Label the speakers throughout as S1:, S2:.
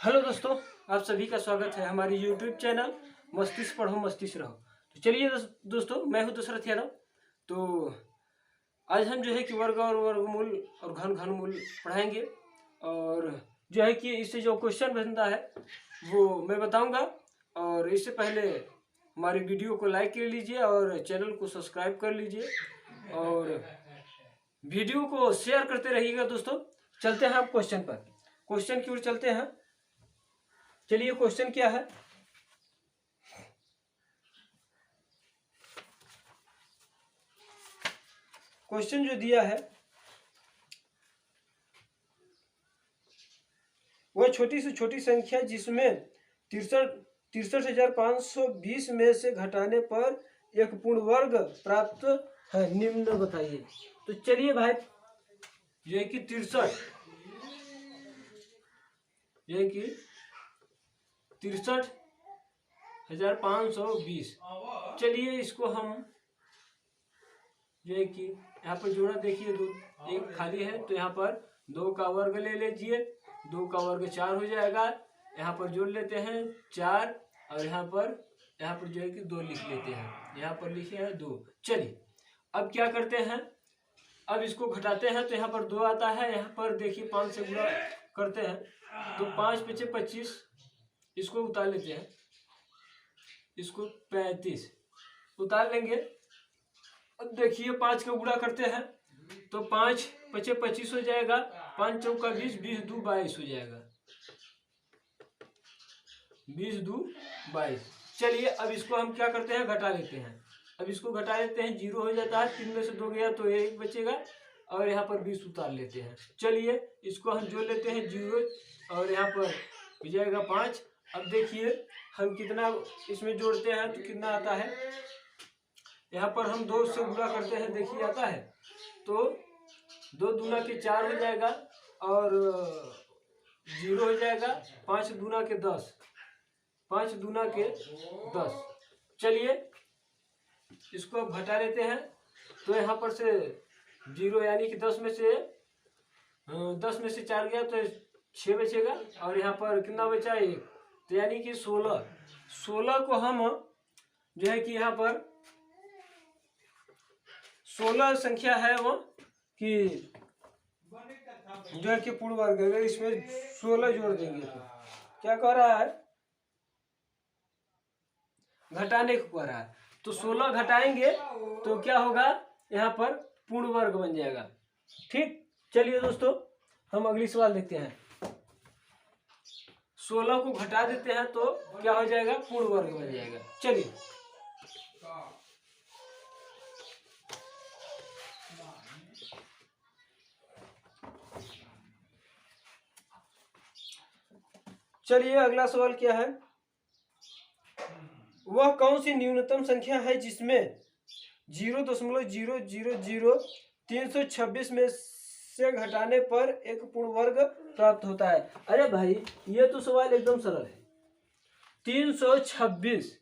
S1: Hello दोस्तों, आप सभी का स्वागत है हमारी यूट्यूब चैनल मस्तिष्क पढ़ो मस्तिष्क रहो। तो चलिए दोस्तों, मैं हूं दशरथ यादव। तो आज हम जो है कि वर्ग और वर्गमूल और घन घनमूल पढ़ाएंगे। और जो है कि इससे जो क्वेश्चन बनता है वो मैं बताऊंगा। और इससे पहले हमारी वीडियो को लाइक कर लीजिए और चैनल को सब्सक्राइब कर लीजिए और वीडियो को शेयर करते रहिएगा। दोस्तों चलते हैं हम क्वेश्चन पर, क्वेश्चन की ओर चलते हैं। चलिए, क्वेश्चन क्या है? क्वेश्चन जो दिया है वह छोटी से छोटी संख्या जिसमें 63,520 में से घटाने पर एक पूर्ण वर्ग प्राप्त है, निम्न बताइए। तो चलिए भाई, ये कि 63,520। चलिए इसको हम जो है कि यहाँ पर जोड़ा, देखिए दो एक खाली है तो यहाँ पर 2 का वर्ग ले लीजिए। 2 का वर्ग 4 हो जाएगा। यहाँ पर जोड़ लेते हैं 4 और यहाँ पर जो है कि 2 लिख लेते हैं। यहाँ पर लिखे हैं 2। चलिए अब क्या करते हैं, अब इसको घटाते हैं तो यहाँ पर 2 आता है। यहाँ पर देखिए 5 से गुणा करते हैं तो 5 पचे 25, इसको उतार लेते हैं, इसको 35 उतार लेंगे। अब देखिए 5 का गुणा करते हैं तो 5 पचे 25 हो जाएगा। 5 चौका 20, 20 दू 22 हो जाएगा। 20 दू 22। चलिए अब इसको हम क्या करते हैं, घटा लेते हैं। अब इसको घटा लेते हैं, 0 हो जाता है। 3 में से 2 गया तो 1 बचेगा और यहाँ पर 20 उतार लेते हैं। चलिए इसको हम जोड़ लेते हैं 0 और यहाँ पर हो जाएगा 5। अब देखिए हम कितना इसमें जोड़ते हैं तो कितना आता है। यहाँ पर हम 2 से गुणा करते हैं, देखिए आता है तो 2 दूना के 4 हो जाएगा और 0 हो जाएगा। 5 दूना के 10, 5 दूना के 10। चलिए इसको अब घटा लेते हैं तो यहाँ पर से 0 यानी कि 10 में से 4 गया तो 6 बचेगा और यहाँ पर कितना बचा, 1। तो यानी कि 16 को हम जो है कि यहाँ पर 16 संख्या है वो कि जो है कि पूर्ण वर्ग, अगर इसमें 16 जोड़ देंगे तो क्या कह रहा है, घटाने को कह रहा है। तो 16 घटाएंगे तो क्या होगा, यहाँ पर पूर्ण वर्ग बन जाएगा। ठीक, चलिए दोस्तों हम अगली सवाल देखते हैं। 16 को घटा देते हैं तो क्या हो जाएगा, पूर्ण वर्ग बन जाएगा। चलिए अगला सवाल क्या है, वह कौन सी न्यूनतम संख्या है जिसमें 0.0000326 में से घटाने पर एक पूर्ण वर्ग प्राप्त होता है। अरे भाई ये तो सवाल एकदम सरल है। 326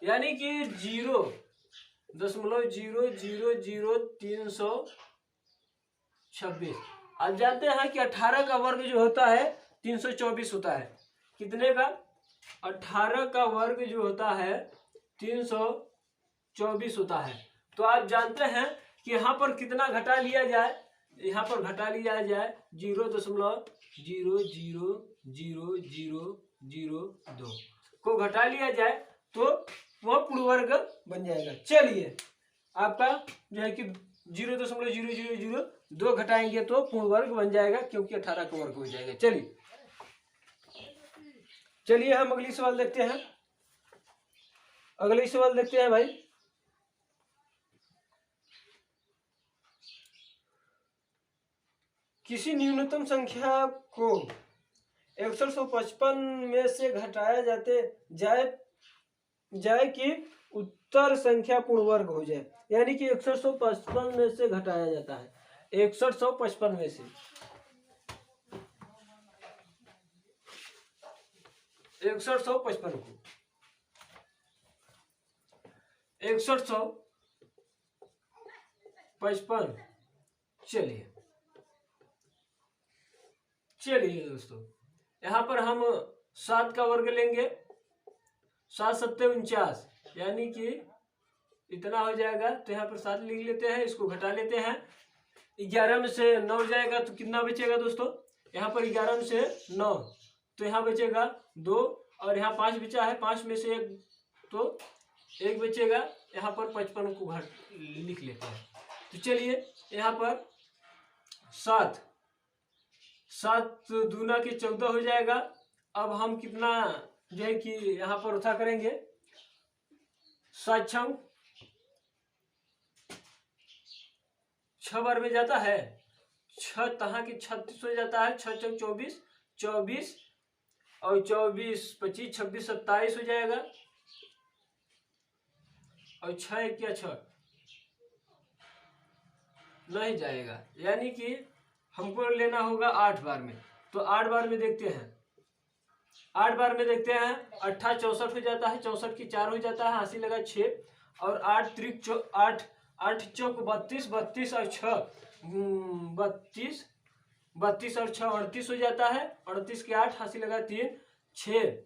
S1: यानी कि 0.0000326। आप जानते हैं कि 18 का वर्ग जो होता है 324 होता है। कितने का, 18 का वर्ग जो होता है 324 होता है। तो आप जानते हैं कि यहाँ पर कितना घटा लिया जाए, यहाँ पर घटा लिया जाए 0.0000002 को घटा लिया जाए तो वह पूर्ण वर्ग बन जाएगा। चलिए आपका जो है कि 0.0002 घटाएंगे तो पूर्ण वर्ग बन जाएगा, क्योंकि 18 का वर्ग हो जाएगा। चलिए हम अगली सवाल देखते हैं। भाई, किसी न्यूनतम संख्या को 6155 में से घटाया जाए कि उत्तर संख्या पूर्ण वर्ग हो जाए। यानी कि 6155 में से घटाया जाता है, 6155 में से 6155 को 6155। चलिए दोस्तों यहाँ पर हम 7 का वर्ग लेंगे, 7 सत्ते 49, यानी कि इतना हो जाएगा। तो यहाँ पर 7 लिख लेते हैं, इसको घटा लेते हैं। 11 में से 9 जाएगा तो कितना बचेगा दोस्तों? यहाँ पर 11 में से 9, तो यहाँ बचेगा 2, और यहाँ 5 बचा है, 5 में से 1, तो 1 बचेगा। यहाँ पर 55 को लिख लेते हैं। तो चलिए यहाँ पर 7 दूना के 14 हो जाएगा। अब हम कितना जो है कि यहाँ पर उठा करेंगे, 7 6 बार में जाता है, 6 तहाँ की 36 हो जाता है, 6 6 24, 24 और 24 25 26 27 हो जाएगा, और 6 क्या 6 नहीं जाएगा, यानी कि हमको लेना होगा 8 बार में। तो 8 बार में देखते हैं, 8 बार में देखते हैं। 8 64 हो जाता है, 64 की 4 हो जाता है, हासिल लगा 6, और 8 त्रिक 8 8 चौक 32, 32 और 6 32, 32 और 6 38 हो जाता है, 38 के 8 हासिल लगा 3 6,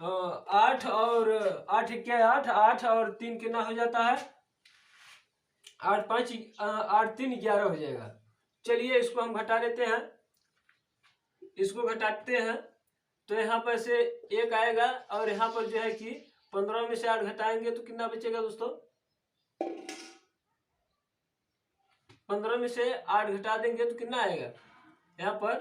S1: 8 और 8 क्या 8 8 और 3 कितना हो जाता है, 8 5 8 3 11 हो जाएगा। चलिए इसको हम घटा लेते हैं, इसको घटाते हैं तो यहाँ पर से 1 आएगा, और यहाँ पर जो है कि 15 में से 8 घटाएंगे तो कितना बचेगा दोस्तों? 15 में से 8 घटा देंगे तो कितना आएगा? यहाँ पर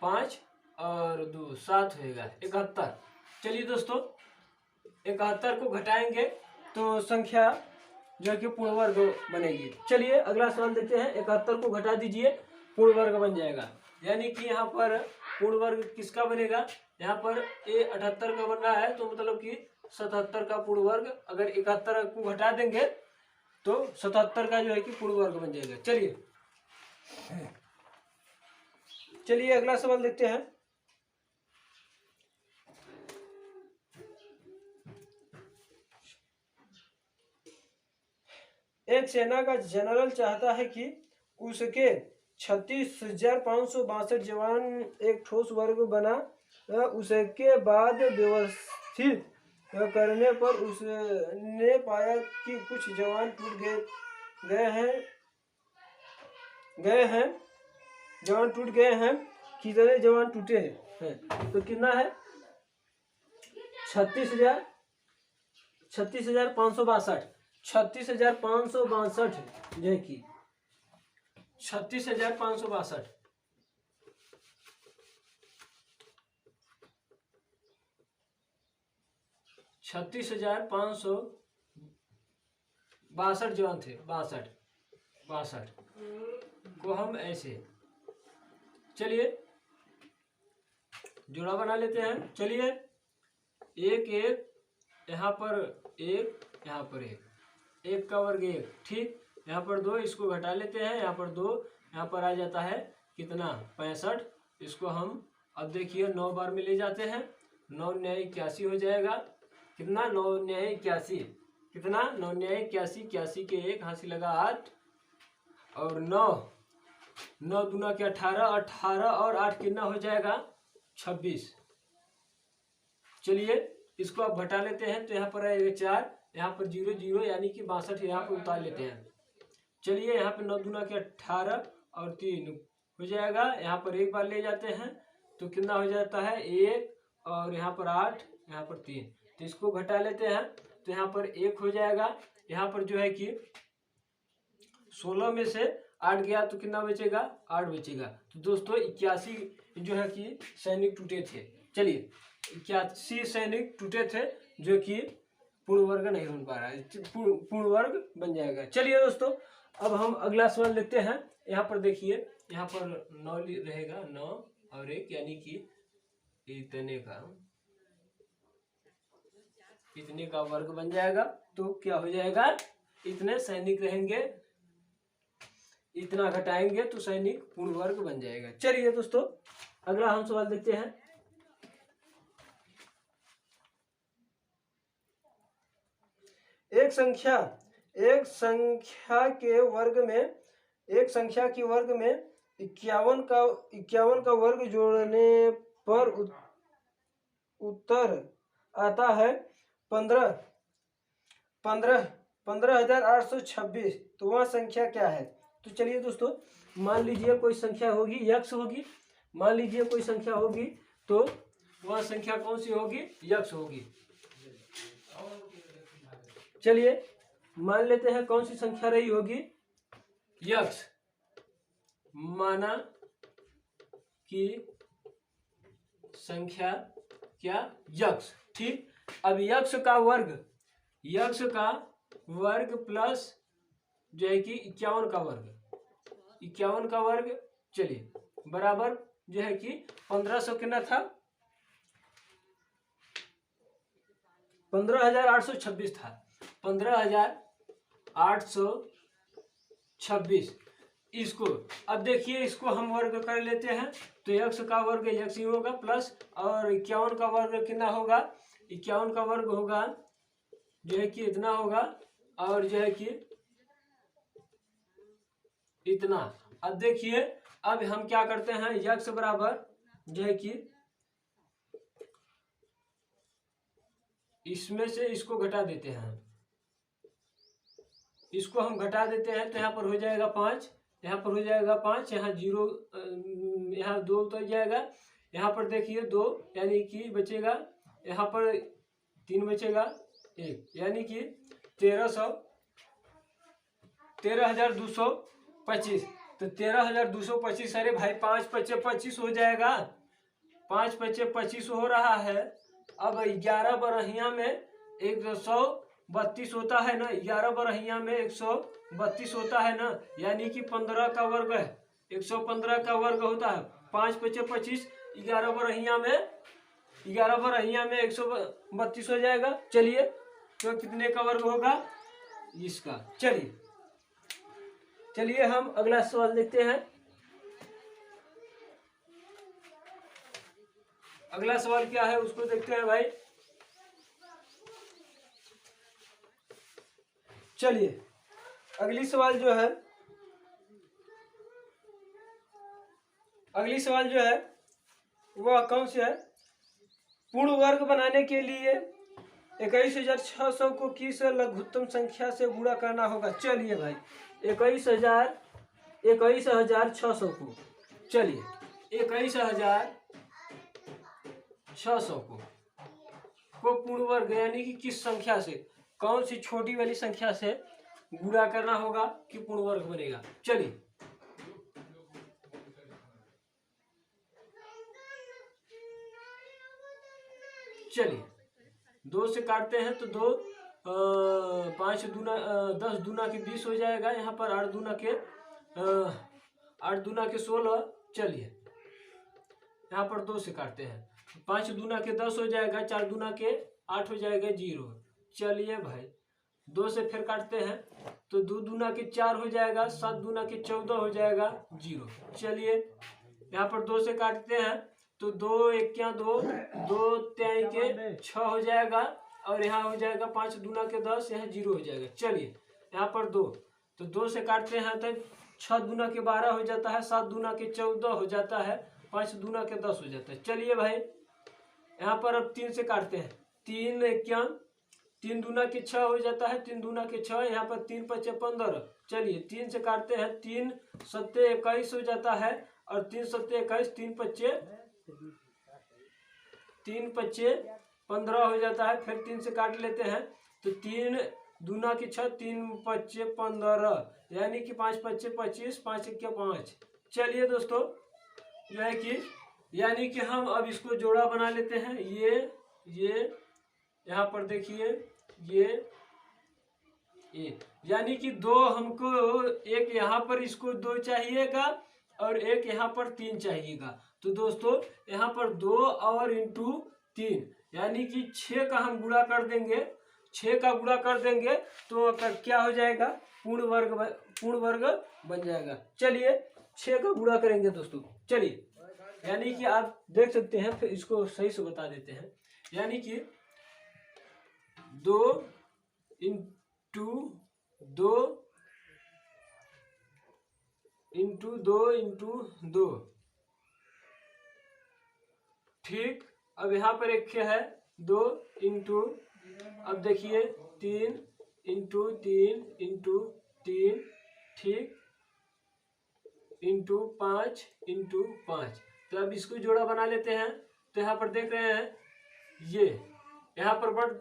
S1: 5 और 2 7 होगा, 71। चलिए दोस्तों 71 को घटाएंगे तो संख्या जो है कि पूर्ण वर्ग बनेगी। चलिए अगला सवाल देखते हैं। 71 को घटा दीजिए, पूर्ण वर्ग बन जाएगा, यानी कि यहाँ पर पूर्ण वर्ग किसका बनेगा? यहाँ पर ये 78 का बन रहा है, तो मतलब कि 77 का पूर्ण वर्ग। अगर 71 को घटा देंगे तो 77 का जो है कि पूर्ण वर्ग बन जाएगा। चलिए अगला सवाल देखते हैं। एक सेना का जनरल चाहता है कि उसके 36,562 जवान एक ठोस वर्ग बना, उसके बाद व्यवस्थित करने पर उसने पाया कि कुछ जवान टूट गए हैं। कितने जवान टूटे हैं? तो कितना है? 36,562, 36,562 जो कि 36,562, 36,562 जवान थे। 62 को हम ऐसे, चलिए जोड़ा बना लेते हैं। चलिए 1 1 यहाँ पर 1, यहाँ पर 1 का वर्ग 1, ठीक। यहाँ पर 2, इसको घटा लेते हैं, यहाँ पर 2, यहाँ पर आ जाता है कितना? 65। इसको हम अब देखिए 9 बार में ले जाते हैं, 9 न्याय 81 हो जाएगा। कितना? 9 न्याय 81, कितना? 9 न्याय 81, 81 के 1 हासिल लगा 8, और 9 दूना के 18, 18 और 8 कितना हो जाएगा? 26। चलिए इसको आप घटा लेते हैं, तो यहाँ पर आएगा 4, यहाँ पर 0 0, यानी कि 62 यहाँ पर उतार लेते हैं। चलिए यहाँ पे 9 दूना के 18 और 3 हो जाएगा, यहाँ पर 1 बार ले जाते हैं तो कितना हो जाता है? 1, और यहाँ पर 8, यहाँ पर 3, तो इसको घटा लेते हैं तो यहाँ पर 1 हो जाएगा। यहाँ पर जो है कि 16 में से 8 गया तो कितना बचेगा? 8 बचेगा। तो दोस्तों 81 जो है कि सैनिक टूटे थे। चलिए 81 सैनिक टूटे थे जो कि पूर्ण वर्ग नहीं बन पा रहा है, पूर्ण वर्ग बन जाएगा। चलिए दोस्तों अब हम अगला सवाल देखते हैं। यहाँ पर देखिए, यहाँ पर 9 रहेगा, 9 और 1, यानी कि इतने का वर्ग बन जाएगा। तो क्या हो जाएगा? इतने सैनिक रहेंगे, इतना घटाएंगे तो सैनिक पूर्ण वर्ग बन जाएगा। चलिए दोस्तों अगला हम सवाल देखते हैं। एक संख्या के वर्ग में 51 का वर्ग जोड़ने
S2: पर उत्तर आता है 15,826। तो वह संख्या क्या है? तो चलिए दोस्तों, मान लीजिए कोई संख्या होगी, यक्स होगी। मान लीजिए कोई संख्या होगी, तो वह संख्या कौन सी होगी? यक्स होगी। चलिए मान लेते हैं कौन सी संख्या रही होगी? यक्स। माना कि संख्या क्या? यक्स। ठीक। अब यक्स का वर्ग प्लस जो है कि 51 का वर्ग, चलिए बराबर जो है कि 1500 कितना था? 15,826 था। 15,826 इसको, अब देखिए इसको हम वर्ग कर लेते हैं, तो यक्स का वर्ग यक्स ही होगा प्लस, और 51 का वर्ग कितना होगा? 51 का वर्ग होगा जो है कि इतना होगा, और जो है कि इतना। अब देखिए, अब हम क्या करते हैं, यक्स बराबर जो है कि इसमें से इसको घटा देते हैं, इसको हम घटा देते हैं, तो यहाँ पर हो जाएगा 5, यहाँ पर हो जाएगा 5, यहाँ 0, यहाँ 2 उतर जाएगा, यहाँ पर देखिए 2, यानी कि बचेगा, यहाँ पर 3 बचेगा 1, यानी कि 13,225। तो 13,225, अरे भाई 5 पच्चे 25 हो जाएगा, 5 पच्चे 25 हो रहा है। अब 11 बरहिया में 132 होता है ना, 11 बरहिया में 132 होता है ना, यानी कि 15 का वर्ग है, 115 का वर्ग होता है। 5 पच्चे 25, 11 बरहिया में 132 हो जाएगा। चलिए, तो कितने का वर्ग होगा? इसका। चलिए हम अगला सवाल देखते हैं। अगला सवाल क्या है उसको देखते हैं भाई। चलिए अगली सवाल जो है वह कौन सी है? पूर्ण वर्ग बनाने के लिए 21,600 को किस लघुत्तम संख्या से गुणा करना होगा? चलिए भाई 21,600 को, चलिए 21,600 को पूर्ण वर्ग यानी कि किस संख्या से, कौन सी छोटी वाली संख्या से गुणा करना होगा कि पूर्ण वर्ग बनेगा? चलिए 2 से काटते हैं तो 2, 5 दूना 10 दूना के 20 हो जाएगा, यहाँ पर 8 दूना के 16। चलिए यहाँ पर 2 से काटते हैं, 5 दूना के 10 हो जाएगा, 4 दूना के 8 हो जाएगा 0। चलिए भाई 2 से फिर काटते हैं तो 2 दूना के 4 हो जाएगा, 7 दूना के 14 हो जाएगा 0। चलिए यहाँ पर 2 से काटते हैं तो 2 एक क्या 2, 2 त्याई के 6 हो जाएगा, और यहाँ हो जाएगा 5 दूना के 10, यहाँ 0 हो जाएगा। चलिए यहाँ पर 2, तो 2 से काटते हैं तो 6 दूना के 12 हो जाता है, 7 दूना के 14 हो जाता है, 5 दूना के 10 हो जाता है। चलिए भाई यहाँ पर अब 3 से काटते हैं, 3 एक क्या 3 दूना के 6 हो जाता है, 3 दूना के 6, यहाँ पर 3 पच्चे 15। चलिए 3 से काटते हैं, 3 सत्ते 21 हो जाता है, और 3 सत्ते 21, 3 पच्चे 15 हो जाता है। फिर 3 से काट लेते हैं तो 3 दूना के 6, 3 पच्चे 15, यानी कि 5 पच्चे 25, 5 एक 5। चलिए दोस्तों जो है कि यानी कि हम अब इसको जोड़ा बना लेते हैं। ये यहाँ पर देखिए ये यानी कि 2 हमको, एक यहाँ पर इसको 2 चाहिएगा और एक यहाँ पर 3 चाहिएगा। तो दोस्तों यहाँ पर 2 और इंटू 3 यानी कि 6 का हम गुणा कर देंगे, 6 का गुणा कर देंगे तो क्या हो जाएगा? पूर्ण वर्ग बन जाएगा। चलिए 6 का गुणा करेंगे दोस्तों। चलिए यानी कि आप देख सकते हैं, फिर इसको सही से बता देते हैं, यानी कि 2 इंटू 2 इंटू 2 इंटू 2, ठीक। अब यहाँ पर एक है 2 इंटू, अब देखिए 3 इंटू 3 इंटू 3, ठीक, इंटू 5 इंटू 5। तो अब इसको जोड़ा बना लेते हैं। तो यहाँ पर देख रहे हैं ये यहाँ पर बढ़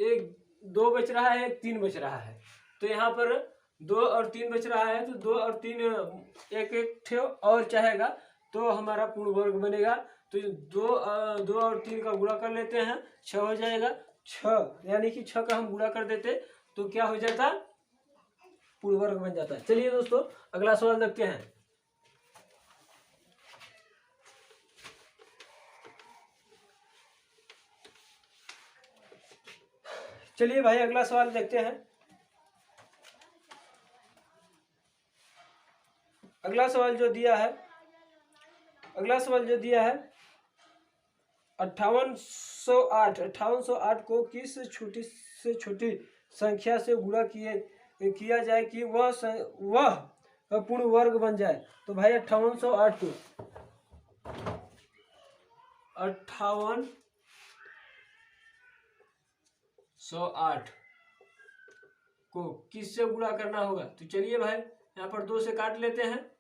S2: एक 2 बच रहा है, एक 3 बच रहा है। तो यहाँ पर 2 और 3 बच रहा है, तो 2 और 3 एक ठे और चाहेगा तो हमारा पूर्ण वर्ग बनेगा। तो 2 और 3 का गुणा कर लेते हैं, 6 हो जाएगा। 6 यानी कि 6 का हम गुणा कर देते तो क्या हो जाता, पूर्ण वर्ग बन जाता है। चलिए दोस्तों अगला सवाल देखते हैं। चलिए भाई अगला सवाल देखते हैं। अगला सवाल जो दिया है 5808 को किस छोटी से छोटी संख्या से गुणा किया जाए कि वह पूर्ण वर्ग बन जाए। तो भाई 5808 को 5808 को किससे गुणा करना होगा। तो चलिए भाई यहाँ पर 2 से काट लेते हैं।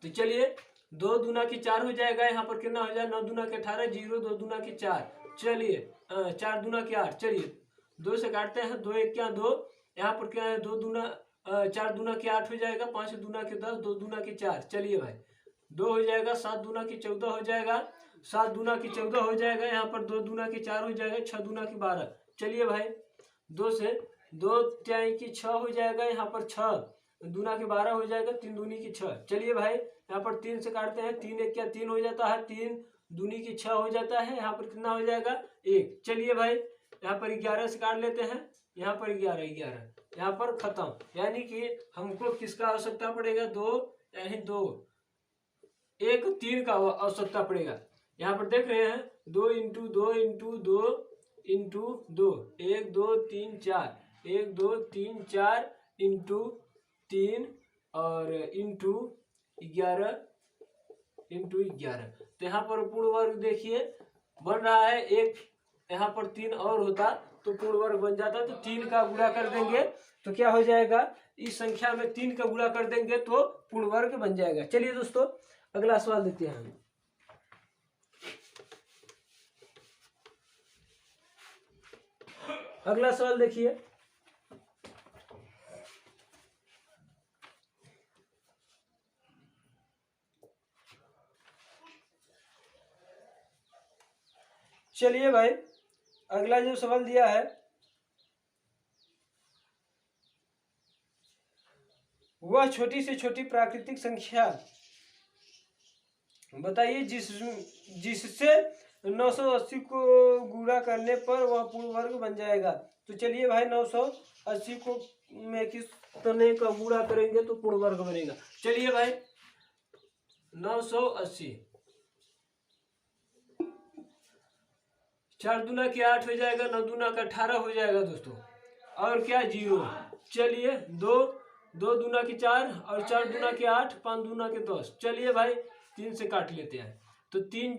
S2: तो चलिए 2 दूना की 4 हो जाएगा। यहाँ पर कितना हो जाए, 9 दूना के 18, 0 2 दूना की 4, चलिए 4 दूना की 8। चलिए 2 से काटते हैं, 2 1 क्या 2, यहाँ पर क्या है 2 दूना 4 दूना की 8 हो जाएगा, 5 दूना की 10, 2 दूना की 4। चलिए भाई 2 हो जाएगा, 7 दूना की 14 हो जाएगा, 7 दूना की 14 हो जाएगा। यहाँ पर 2 दूना की 4 हो जाएगा, 6 दूना की 12। चलिए भाई 2 से 2 त्याई की 6 हो जाएगा, यहाँ पर 6 दूना की 12 हो जाएगा, 3 दूनी की 6। चलिए भाई यहाँ पर 3 से काटते हैं, 3 1 क्या 3 हो जाता है, 3 दूनी की 6 हो जाता है, यहाँ पर कितना हो जाएगा 1। चलिए भाई यहाँ पर 11 से काट लेते हैं, यहाँ पर 11 यहाँ पर खत्म। यानी कि हमको किसका आवश्यकता पड़ेगा, 2 यानी 2 1 3 का आवश्यकता पड़ेगा। यहाँ पर देख रहे हैं 2 इंटू 2 इंटू 2 इंटू 2, 1 2 3 4, 1 2 3 4 इंटू 3 और इंटू 11 इंटू 11। तो यहाँ पर पूर्ण वर्ग देखिए बन रहा है। एक यहाँ पर 3 और होता तो पूर्ण वर्ग बन जाता। तो 3 का गुणा कर देंगे तो क्या हो जाएगा, इस संख्या में 3 का गुणा कर देंगे तो पूर्ण वर्ग बन जाएगा। चलिए दोस्तों अगला सवाल देखते हैं हम। अगला सवाल देखिए। चलिए भाई अगला जो सवाल दिया है वह छोटी से छोटी प्राकृतिक संख्या बताइए जिससे 980 को गुणा करने पर वह पूर्ण वर्ग बन जाएगा। तो चलिए भाई 980 को में किस तरह का गुणा करेंगे तो पूर्ण वर्ग बनेगा। चलिए भाई 980 4 दूना की 8 हो जाएगा, 9 दूना का 18 हो जाएगा दोस्तों, और क्या 0। चलिए 2 दूना की 4 और 4 दूना की 8, 5 दूना के 10। चलिए भाई 3 से काट लेते हैं। तो 3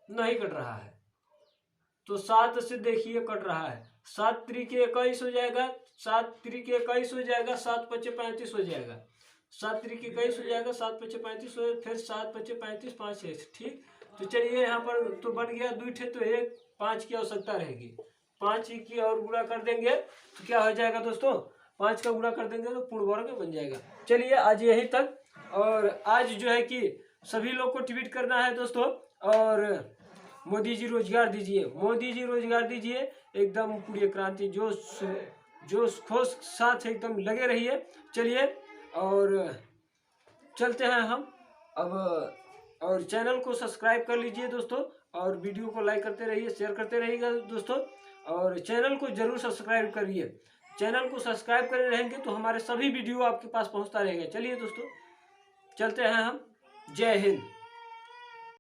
S2: नहीं कट रहा है, तो 7 से देखिए कट रहा है। 7 त्रिके 21 हो जाएगा, 7 त्रिके 21 हो जाएगा, 7 पचे 35 हो जाएगा, 7 त्रिके 21 हो जाएगा, 7 पचे 35 हो, फिर 7 पचे 35, 5 6। ठीक। तो चलिए यहाँ पर तो बन गया 2 ठे, तो 1 5 की आवश्यकता रहेगी। 5 की और गुणा कर देंगे तो क्या हो जाएगा दोस्तों, 5 का गुणा कर देंगे तो पूर्ण वर्ग बन जाएगा। चलिए आज यहीं तक। और आज जो है कि सभी लोग को ट्वीट करना है दोस्तों, और मोदी जी रोजगार दीजिए, मोदी जी रोजगार दीजिए, एकदम पूरी क्रांति जोश खोश साथ एकदम लगे रहिए। चलिए और चलते हैं हम अब, और चैनल को सब्सक्राइब कर लीजिए दोस्तों, और वीडियो को लाइक करते रहिए, शेयर करते रहिएगा दोस्तों, और चैनल को जरूर सब्सक्राइब करिए। चैनल को सब्सक्राइब करे रहेंगे तो हमारे सभी वीडियो आपके पास पहुंचता रहेगा। चलिए दोस्तों चलते हैं हम। जय हिंद।